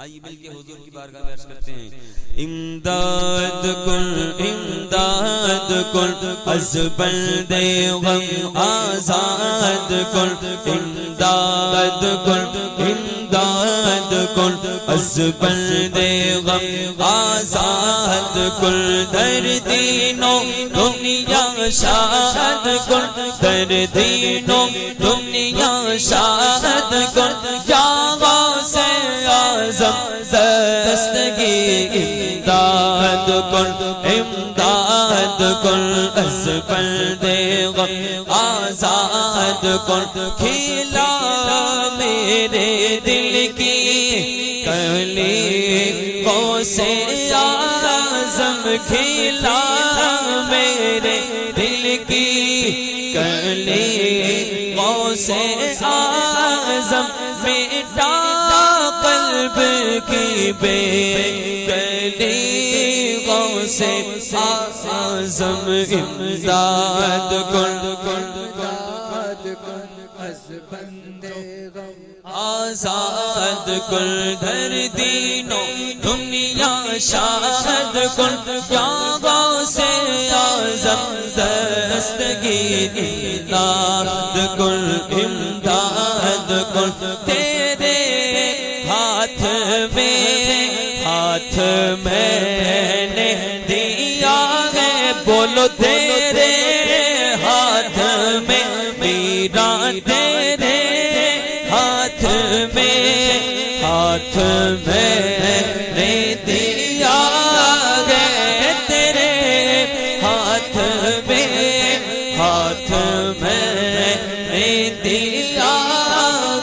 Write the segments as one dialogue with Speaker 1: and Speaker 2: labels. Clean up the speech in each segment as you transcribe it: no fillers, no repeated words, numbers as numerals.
Speaker 1: آئیے مل کے حضور کی بارگاہ میں عرض کرتے ہیں امداد کن از بندے غم آزاد کن امداد کن از بندے غم آزاد کن در دین و دنیا شاد کن در دین و دنیا شاد کن یا غوث اعظم دستگی امداد کن از بندے غم آزاد کن کھلا میرے دل کی کلی غوث اعظم کھلا میرے دل کی کلی غوث اعظم میٹا قلب کی بے کلی غوث اعظم امداد کن
Speaker 2: از بندے غم
Speaker 1: آزاد کن در دین و دنیا شاد کن یا غوث اعظم دستگیر امداد کن تیرے ہاتھ میں نے دیا ہے بولو تیرے ہاتھ میں میرا تیرے ہاتھ میں نے دیا ہے تیرے ہاتھ میں نے دیا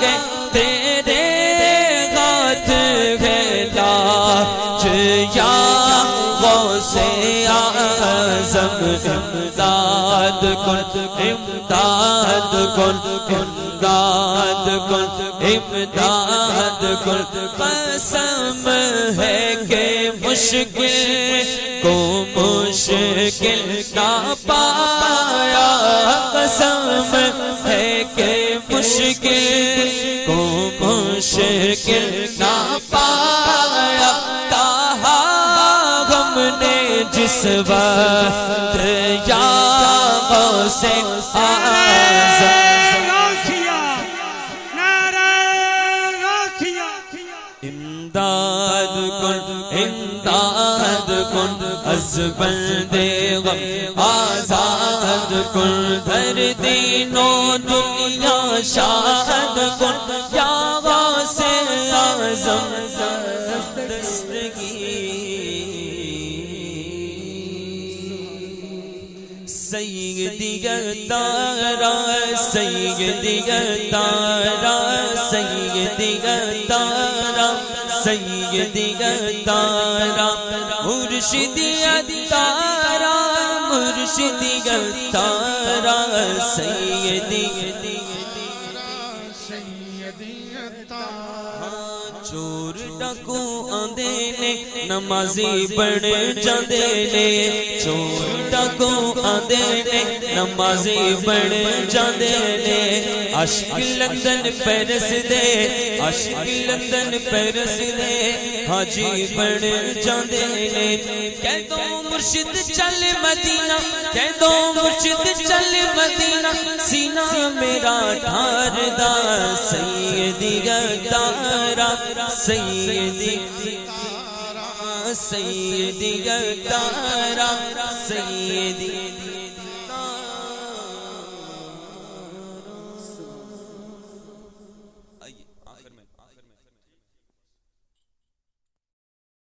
Speaker 1: ہے تیرے ہاتھ ہے لاج یا غوث اعظم امداد کن قسم ہے کہ مشکل کو مشکل نہ پایا قسم ہے کہ مشکل کو مشکل نہ پایا کہا ہم نے جس وقت یا غوث اعظم امداد کن از بندے غم آزاد کن در دین و دنیا شاد کن یا غوث اعظم سیدی تارا سیدی تارا سیدی تارا سیدی تارا مرشدی تارا مرشدی تارا سیدی چور ڈاکو آندے نے نمازی بڑھ جاندے نے چور ڈاکو آندے نے نمازی بڑھ جاندے نے عشق لندن پیرس دے عشق لندن پیرس دے حاجی بڑھ جاندے نے کہہ دو مرشد چل مدینہ کہہ دو مرشد چل مدینہ سینہ میرا ٹھار دا سیدی تارا سیدی تارا سیدی